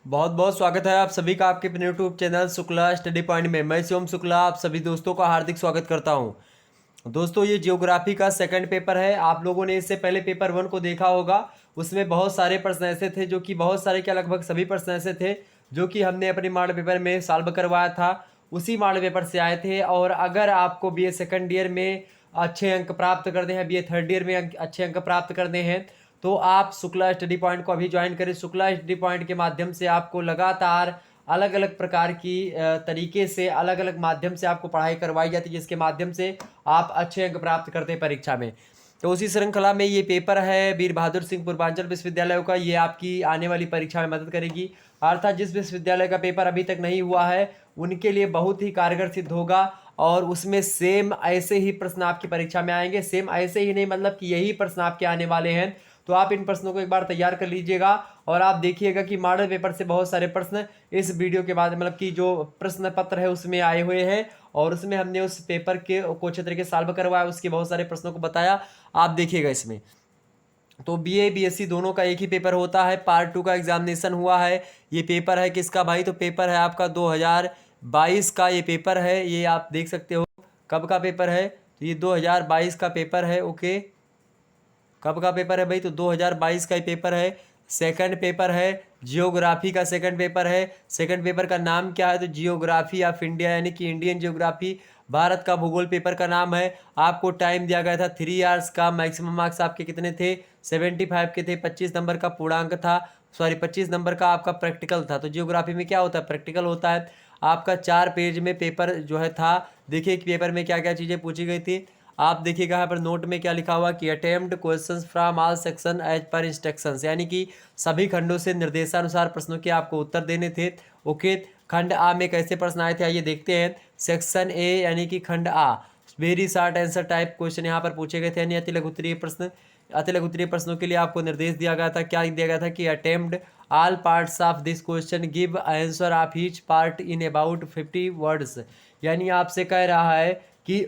बहुत बहुत स्वागत है आप सभी का आपके अपने YouTube channel Shukla study point में। मैं शिवम शुक्ला आप सभी दोस्तों का हार्दिक स्वागत करता हूं। दोस्तों, ये जियोग्राफी का सेकंड पेपर है। आप लोगों ने इससे पहले पेपर 1 को देखा होगा। उसमें बहुत सारे प्रश्न ऐसे थे जो कि बहुत सारे क्या लगभग सभी प्रश्न ऐसे थे जो कि हमने अपने मॉडल पेपर में सॉल्व करवाया था, उसी मॉडल पेपर से आए थे। और अगर आपको बीए सेकंड ईयर में अच्छे अंक प्राप्त करने हैं, बीए थर्ड ईयर में अच्छे अंक प्राप्त करने हैं, तो आप शुक्ला स्टडी पॉइंट को अभी ज्वाइन करें। शुक्ला स्टडी पॉइंट के माध्यम से आपको लगातार अलग अलग प्रकार की तरीके से अलग अलग माध्यम से आपको पढ़ाई करवाई जाती है, जिसके माध्यम से आप अच्छे अंक प्राप्त करते हैं परीक्षा में। तो उसी श्रृंखला में ये पेपर है वीर बहादुर सिंह पूर्वांचल विश्वविद्यालय का। ये आपकी आने वाली परीक्षा में मदद करेगी। अर्थात जिस विश्वविद्यालय का पेपर अभी तक नहीं हुआ है उनके लिए बहुत ही कारगर सिद्ध होगा। और उसमें सेम ऐसे ही प्रश्न आपकी परीक्षा में आएंगे। सेम ऐसे ही नहीं, मतलब कि यही प्रश्न आपके आने वाले हैं। तो आप इन प्रश्नों को एक बार तैयार कर लीजिएगा और आप देखिएगा कि मॉडल पेपर से बहुत सारे प्रश्न इस वीडियो के बाद, मतलब कि जो प्रश्न पत्र है उसमें आए हुए हैं। और उसमें हमने उस पेपर के को अच्छे तरीके से सॉल्व करवाया, उसके बहुत सारे प्रश्नों को बताया। आप देखिएगा इसमें। तो बीए बीएससी दोनों का एक ही पेपर होता है। पार्ट 2 का एग्जामिनेशन हुआ है। ये पेपर है किसका भाई? तो पेपर है आपका 2022 का ये पेपर है। ये आप देख सकते हो कब का पेपर है। तो ये 2022 का पेपर है। ओके, कब का पेपर है भाई? तो 2022 का ही पेपर है। सेकंड पेपर है जियोग्राफी का, सेकंड पेपर है। सेकंड पेपर का नाम क्या है? तो जियोग्राफी ऑफ इंडिया, यानी कि इंडियन जियोग्राफी, भारत का भूगोल पेपर का नाम है। आपको टाइम दिया गया था 3 आवर्स का। मैक्सिमम मार्क्स आपके कितने थे? 75 के थे। 25 नंबर का पूर्णांक था, सॉरी 25 नंबर का आपका प्रैक्टिकल था। तो जियोग्राफी में क्या होता है? प्रैक्टिकल होता है। आपका 4 पेज में पेपर जो है था। देखिए कि पेपर में क्या क्या चीज़ें पूछी गई थी। आप देखिएगा यहाँ पर नोट में क्या लिखा हुआ कि attempt questions from all section as per instructions, यानी कि सभी खंडों से निर्देशानुसार प्रश्नों के आपको उत्तर देने थे। ओके, खंड आ में कैसे प्रश्न आए थे आइए देखते हैं। सेक्शन ए यानी कि खंड आ, very short answer type question यहाँ पर पूछे गए थे, यानी अति लघुत्तरीय प्रश्न। अति लघुत्तरीय प्रश्नों के लिए आपको निर्देश दिया गया था। क्या दिया गया था कि attempt all parts of this question, give answer of each part in about 50 words. यानी आपसे कह रहा है कि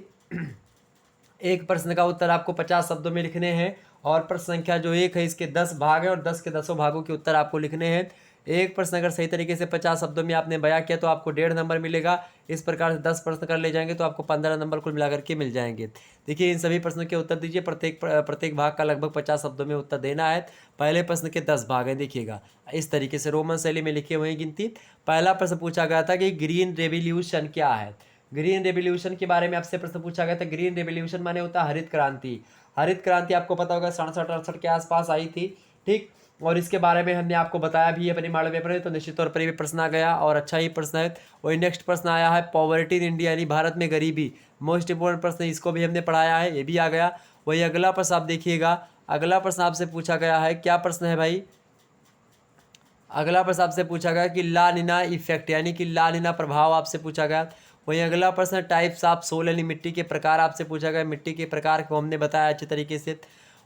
एक प्रश्न का उत्तर आपको 50 शब्दों में लिखने हैं। और प्रश्न संख्या जो 1 है इसके 10 भाग हैं और 10 के 10 भागों के उत्तर आपको लिखने हैं। एक प्रश्न अगर सही तरीके से 50 शब्दों में आपने बयां किया तो आपको 1.5 नंबर मिलेगा। इस प्रकार से 10 प्रश्न कर ले जाएंगे तो आपको 15 नंबर कुल मिलाकर के मिल जाएंगे। देखिए, इन सभी प्रश्नों के उत्तर दीजिए। प्रत्येक भाग का लगभग 50 शब्दों में उत्तर देना है। पहले प्रश्न के 10 भाग हैं, देखिएगा इस तरीके से रोमन शैली में लिखे हुए हैं गिनती। पहला प्रश्न पूछा गया था कि ग्रीन रेवोल्यूशन क्या है। ग्रीन रेवोल्यूशन के बारे में आपसे प्रश्न पूछा गया था। ग्रीन रेवोल्यूशन माने होता है हरित क्रांति। हरित क्रांति आपको पता होगा 67-68 के आसपास आई थी, ठीक। और इसके बारे में हमने आपको बताया भी अपने मॉडल पेपर में, तो निश्चित तौर पर ये प्रश्न आ गया और अच्छा ही प्रश्न है। वही नेक्स्ट प्रश्न आया है पॉवर्टी इन इंडिया, यानी भारत में गरीबी। मोस्ट इंपोर्टेंट प्रश्न, इसको भी हमने पढ़ाया है, ये भी आ गया। वही अगला प्रश्न आप देखिएगा। अगला प्रश्न आपसे पूछा गया है, क्या प्रश्न है भाई? अगला प्रश्न आपसे पूछा गया कि ला नीना इफेक्ट, यानी कि ला नीना प्रभाव आपसे पूछा गया। वहीं अगला प्रश्न टाइप्स ऑफ सोल, यानी मिट्टी के प्रकार आपसे पूछा गया। मिट्टी के प्रकार को हमने बताया अच्छे तरीके से।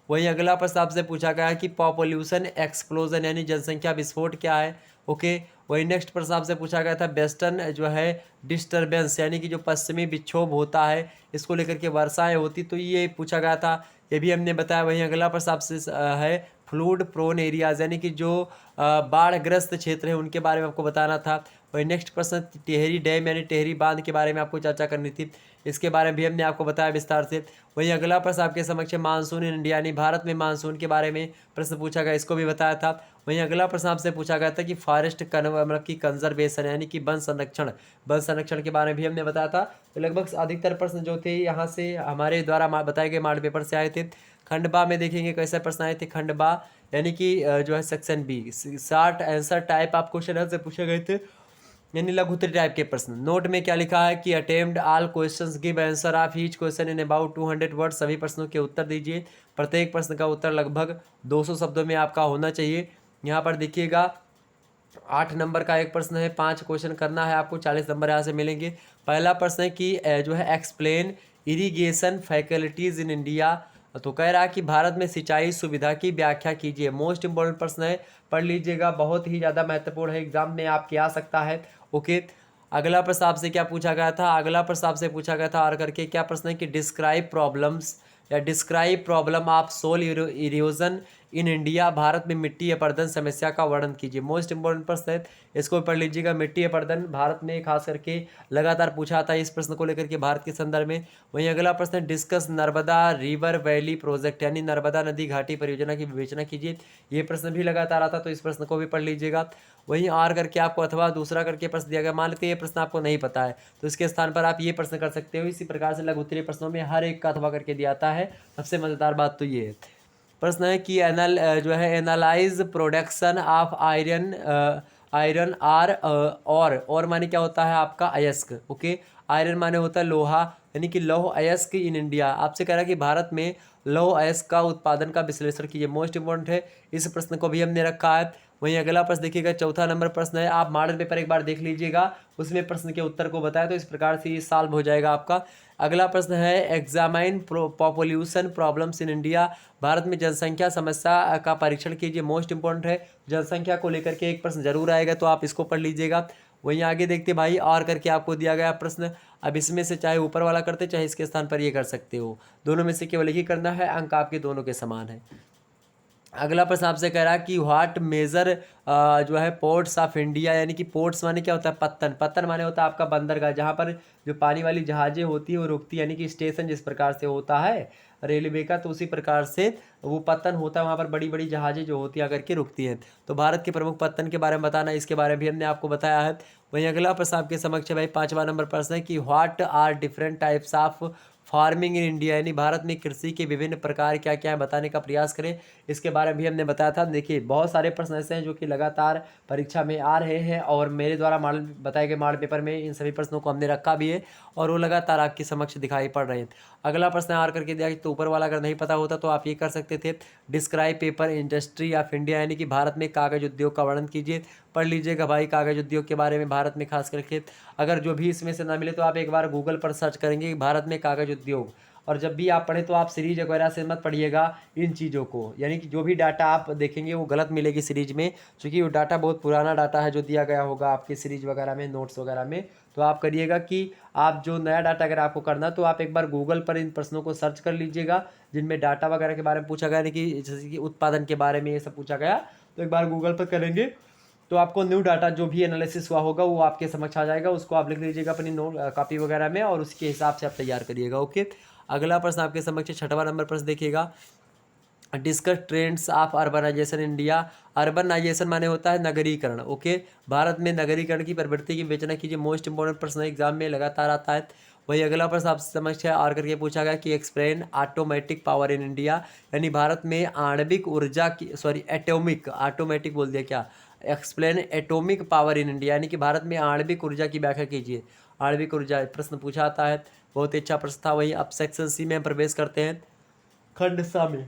वहीं अगला प्रश्न आपसे पूछा गया कि पॉपुलेशन एक्सप्लोजन, यानी जनसंख्या विस्फोट क्या है। ओके, वही नेक्स्ट प्रश्न आपसे पूछा गया था वेस्टर्न जो है डिस्टर्बेंस, यानी कि जो पश्चिमी विक्षोभ होता है, इसको लेकर के वर्षाएं होती, तो ये पूछा गया था, ये भी हमने बताया। वहीं अगला प्रश्न आपसे है फ्लूड प्रोन एरियाज, यानी कि जो बाढ़ग्रस्त क्षेत्र है उनके बारे में आपको बताना था। वही नेक्स्ट प्रश्न टिहरी डैम, यानी टिहरी बांध के बारे में आपको चर्चा करनी थी, इसके बारे में भी हमने आपको बताया विस्तार से। वहीं अगला प्रश्न आपके समक्ष मानसून इन इंडिया, यानी भारत में मानसून के बारे में प्रश्न पूछा गया, इसको भी बताया था। वहीं अगला प्रश्न आपसे पूछा गया था कि फॉरेस्ट मतलब कि कंजर्वेशन, यानी कि वन संरक्षण के बारे में भी हमने बताया था। तो लगभग अधिकतर प्रश्न जो थे यहाँ से हमारे द्वारा बताए गए मॉडल पेपर से आए थे। खंड बा में देखेंगे कैसे प्रश्न आए थे। खंड बा यानी कि जो है section B, short answer type आप क्वेश्चन से पूछे गए थे, यानी लघुत्तरीय टाइप के प्रश्न। नोट में क्या लिखा है कि attempt all questions, give answer of each question in about 200 word. सभी प्रश्नों के उत्तर दीजिए। प्रत्येक प्रश्न का उत्तर लगभग 200 शब्दों में आपका होना चाहिए। यहाँ पर देखिएगा 8 नंबर का एक प्रश्न है, 5 क्वेश्चन करना है आपको, 40 नंबर यहाँ से मिलेंगे। पहला प्रश्न है कि जो है explain irrigation faculties in India. तो कह रहा है कि भारत में सिंचाई सुविधा की व्याख्या कीजिए। मोस्ट इंपॉर्टेंट प्रश्न है, पढ़ लीजिएगा, बहुत ही ज़्यादा महत्वपूर्ण है, एग्जाम में आपके आ सकता है। ओके, अगला प्रश्न आपसे क्या पूछा गया था? अगला प्रश्न आपसे पूछा गया था और करके क्या प्रश्न है कि डिस्क्राइब प्रॉब्लम्स या describe problem of soil erosion in India, Bharat में मिट्टी अपरदन समस्या का वर्णन कीजिए। मोस्ट इंपॉर्टेंट प्रश्न है, इसको पढ़ लीजिएगा। मिट्टी अपरदन भारत में खास करके लगातार पूछा आता है इस प्रश्न को लेकर के भारत के संदर्भ में। वहीं अगला प्रश्न है, discuss Narmada river valley project, यानी नर्मदा नदी घाटी परियोजना की विवेचना कीजिए। ये प्रश्न भी लगातार आता, तो इस प्रश्न को भी पढ़ लीजिएगा। वहीं आर करके आपको अथवा दूसरा करके प्रश्न दिया गया, मान लेते हैं ये प्रश्न आपको नहीं पता है तो इसके स्थान पर आप ये प्रश्न कर सकते हो। इसी प्रकार से लघु उत्तरीय प्रश्नों में हर एक का अथवा करके दिया आता है। सबसे मजेदार बात तो ये है। प्रश्न है कि जो है analyse production of iron ore और माने क्या होता है आपका अयस्क। ओके, आयरन माने होता है लोहा, यानी कि लौह अयस्क इन इंडिया। आपसे कह रहा है कि भारत में लौह अयस्क का उत्पादन का विश्लेषण कीजिए। मोस्ट इंपॉर्टेंट है, इस प्रश्न को भी हमने रखा है। वहीं अगला प्रश्न देखिएगा, चौथा नंबर प्रश्न है, आप मॉडल पेपर एक बार देख लीजिएगा, उसमें प्रश्न के उत्तर को बताया, तो इस प्रकार से ये सॉल्व हो जाएगा आपका। अगला प्रश्न है, examine population problems in India, Bharat में जनसंख्या समस्या का परीक्षण कीजिए। मोस्ट इंपॉर्टेंट है, जनसंख्या को लेकर के एक प्रश्न जरूर आएगा, तो आप इसको पढ़ लीजिएगा। वहीं आगे देखते भाई, और करके आपको दिया गया प्रश्न, अब इसमें से चाहे ऊपर वाला करते चाहे इसके स्थान पर ये कर सकते हो, दोनों में से केवल एक ही करना है, अंक आपके दोनों के समान है। अगला प्रश्न आपसे कह रहा है कि व्हाट मेजर जो है पोर्ट्स ऑफ इंडिया, यानी कि पोर्ट्स माने क्या होता है, पत्तन। पत्तन माने होता है आपका बंदरगाह, जहाँ पर जो पानी वाली जहाजें होती है वो रुकती है, यानी कि स्टेशन जिस प्रकार से होता है रेलवे का, तो उसी प्रकार से वो पत्तन होता है, वहाँ पर बड़ी बड़ी जहाजें जो होती है आकर के रुकती हैं। तो भारत के प्रमुख पत्तन के बारे में बताना, इसके बारे में भी हमने आपको बताया है। वहीं अगला प्रश्न आपके समक्ष है भाई, 5वां नंबर प्रश्न है कि what are different types of farming in India, यानी भारत में कृषि के विभिन्न प्रकार क्या क्या है बताने का प्रयास करें। इसके बारे में भी हमने बताया था। देखिए बहुत सारे प्रश्न ऐसे हैं जो कि लगातार परीक्षा में आ रहे हैं, और मेरे द्वारा मॉडल बताए गए मॉडल पेपर में इन सभी प्रश्नों को हमने रखा भी है, और वो लगातार आपके समक्ष दिखाई पड़ रहे हैं। अगला प्रश्न आर करके दिया, तो ऊपर वाला अगर नहीं पता होता तो आप ये कर सकते थे, describe paper industry of India, यानी कि भारत में कागज उद्योग का वर्णन कीजिए। पढ़ लीजिएगा भाई कागज उद्योग के बारे में भारत में खास करके। अगर जो भी इसमें से ना मिले तो आप एक बार गूगल पर सर्च करेंगे कि भारत में कागज उद्योग, और जब भी आप पढ़ें तो आप सीरीज वगैरह से मत पढ़िएगा इन चीज़ों को, यानी कि जो भी डाटा आप देखेंगे वो गलत मिलेगी सीरीज में, क्योंकि वो डाटा बहुत पुराना डाटा है जो दिया गया होगा आपके सीरीज वगैरह में, नोट्स वगैरह में। तो आप करिएगा कि आप जो नया डाटा अगर आपको करना तो आप एक बार गूगल पर इन प्रश्नों को सर्च कर लीजिएगा जिनमें डाटा वगैरह के बारे में पूछा गया, यानी कि जैसे कि उत्पादन के बारे में ये सब पूछा गया, तो एक बार गूगल पर करेंगे तो आपको न्यू डाटा जो भी एनालिसिस हुआ होगा वो आपके समक्ष आ जाएगा। उसको आप लिख लीजिएगा अपनी नोट कॉपी वगैरह में, और उसके हिसाब से आप तैयार करिएगा। ओके, अगला प्रश्न आपके समक्ष 6वां नंबर प्रश्न देखिएगा, discuss trends of urbanisation India. Urbanisation माने होता है नगरीकरण। ओके, भारत में नगरीकरण की प्रवृत्ति की विवेचना कीजिए। मोस्ट इंपॉर्टेंट प्रश्न एग्जाम में लगातार आता है। वही अगला प्रश्न आपसे समझ है और करके पूछा गया कि explain automatic power in India, यानी भारत में आणविक ऊर्जा की, सॉरी एटॉमिक, ऑटोमेटिक बोल दिया क्या, explain atomic power in India, यानी कि भारत में आणविक ऊर्जा की व्याख्या कीजिए। आणविक ऊर्जा प्रश्न पूछा आता है, बहुत ही अच्छा प्रश्न था। वही अब सेक्शन सी में हम प्रवेश करते हैं, खंड सा में।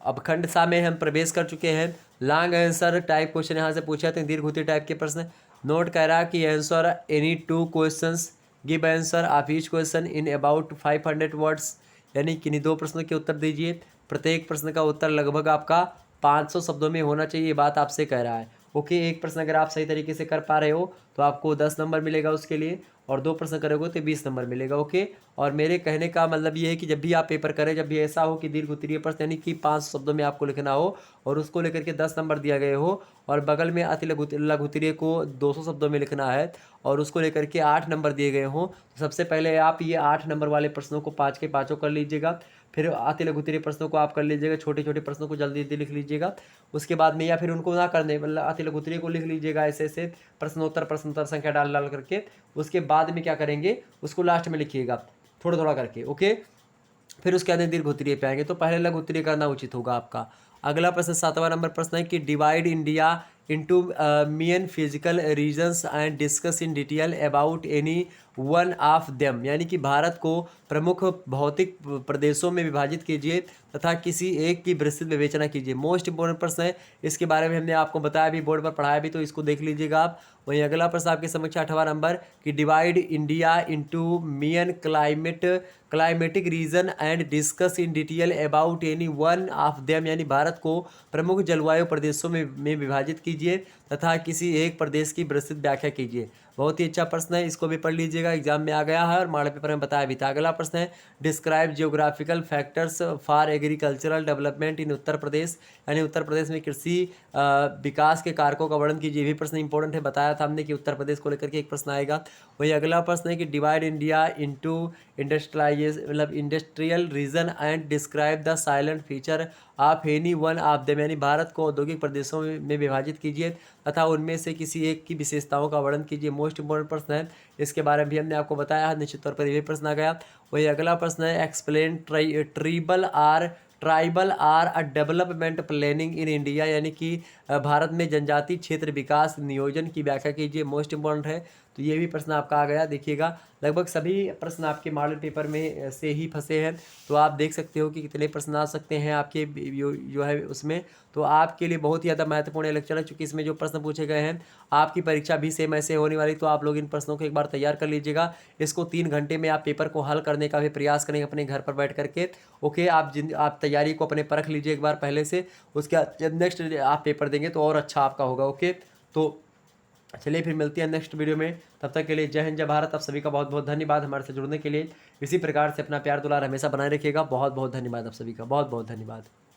अब खंड सा में हम प्रवेश कर चुके हैं। लॉन्ग आंसर टाइप क्वेश्चन यहाँ से पूछे थे, दीर्घ उत्तरीय टाइप के प्रश्न। नोट कह रहा है कि answer any 2 questions, give answer of each question in about 500 words, यानी किन्हीं 2 प्रश्नों के उत्तर दीजिए। प्रत्येक प्रश्न का उत्तर लगभग आपका 500 शब्दों में होना चाहिए, ये बात आपसे कह रहा है। ओके, एक प्रश्न अगर आप सही तरीके से कर पा रहे हो तो आपको 10 नंबर मिलेगा उसके लिए, और 2 प्रश्न करोगे तो 20 नंबर मिलेगा। ओके, और मेरे कहने का मतलब ये है कि जब भी आप पेपर करें, जब भी ऐसा हो कि दीर्घ उत्तरीय प्रश्न यानी कि 5 शब्दों में आपको लिखना हो और उसको लेकर के 10 नंबर दिया गए हो, और बगल में अति लघु उत्तरीय को 200 शब्दों में लिखना है और उसको लेकर के 8 नंबर दिए गए हों, तो सबसे पहले आप ये 8 नंबर वाले प्रश्नों को 5 के 5 कर लीजिएगा। फिर अति लघु उत्तरीय प्रश्नों को आप कर लीजिएगा, छोटे छोटे प्रश्नों को जल्दी जल्दी लिख लीजिएगा। उसके बाद में, या फिर उनको ना करने, मतलब अति लघु उत्तरीय को लिख लीजिएगा ऐसे ऐसे प्रश्नोत्तर संख्या डाल डाल करके। उसके बाद में क्या करेंगे, उसको लास्ट में लिखिएगा थोड़ा थोड़ा करके। ओके, फिर उसके बाद दीर्घ उत्तरीय पे आएंगे, तो पहले लघु उत्तरीय करना उचित होगा आपका। अगला प्रश्न 7वां नंबर प्रश्न है कि divide India into main physical regions and discuss in detail about any one of them, यानी कि भारत को प्रमुख भौतिक प्रदेशों में विभाजित कीजिए तथा किसी एक की विस्तृत विवेचना कीजिए। मोस्ट इंपॉर्टेंट प्रश्न है, इसके बारे में हमने आपको बताया भी, बोर्ड पर पढ़ाया भी, तो इसको देख लीजिएगा आप। वहीं अगला प्रश्न आपके समक्ष 8वां नंबर कि divide India into main climatic reason and discuss in detail about any one of them, यानी भारत को प्रमुख जलवायु प्रदेशों में विभाजित कीजिए तथा किसी एक प्रदेश की विस्तृत व्याख्या कीजिए। बहुत ही अच्छा प्रश्न है, इसको भी पढ़ लीजिएगा, एग्जाम में आ गया है और मॉडल पेपर में बताया भी था। अगला प्रश्न है, describe geographical factors for agricultural development in Uttar Pradesh, यानी उत्तर प्रदेश में कृषि विकास के कारकों का वर्णन कीजिए। भी प्रश्न इंपॉर्टेंट है, बताया था हमने कि उत्तर प्रदेश को लेकर के एक प्रश्न आएगा। वही अगला प्रश्न है कि डिवाइड इंडिया इंटू इंडस्ट्रियलाइजेशन मतलब industrial region and describe the silent feature of any one of them, यानी भारत को औद्योगिक प्रदेशों में विभाजित कीजिए तथा उनमें से किसी एक की विशेषताओं का वर्णन कीजिए। मोस्ट इंपोर्टेंट प्रश्न है, इसके बारे में भी हमने आपको बताया है, निश्चित तौर पर ये प्रश्न आ गया। वही अगला प्रश्न है, explain tribal area development planning in India, यानी कि भारत में जनजातीय क्षेत्र विकास नियोजन की व्याख्या कीजिए। मोस्ट इंपॉर्टेंट है, तो ये भी प्रश्न आपका आ गया। देखिएगा लगभग सभी प्रश्न आपके मॉडल पेपर में से ही फंसे हैं, तो आप देख सकते हो कि कितने प्रश्न आ सकते हैं आपके जो है उसमें। तो आपके लिए बहुत ही ज़्यादा महत्वपूर्ण लेक्चर है, चूँकि इसमें जो प्रश्न पूछे गए हैं आपकी परीक्षा भी सेम ऐसे होने वाली, तो आप लोग इन प्रश्नों को एक बार तैयार कर लीजिएगा। इसको 3 घंटे में आप पेपर को हल करने का भी प्रयास करेंगे अपने घर पर बैठ करके। ओके, आप तैयारी को अपने परख लीजिए एक बार पहले से, उसके बाद जब नेक्स्ट आप पेपर देंगे तो और अच्छा आपका होगा। ओके, तो चलिए फिर मिलते हैं नेक्स्ट वीडियो में, तब तक के लिए जय हिंद जय भारत। आप सभी का बहुत बहुत धन्यवाद हमारे से जुड़ने के लिए। इसी प्रकार से अपना प्यार दुलार हमेशा बनाए रखिएगा। बहुत बहुत धन्यवाद आप सभी का, बहुत बहुत धन्यवाद।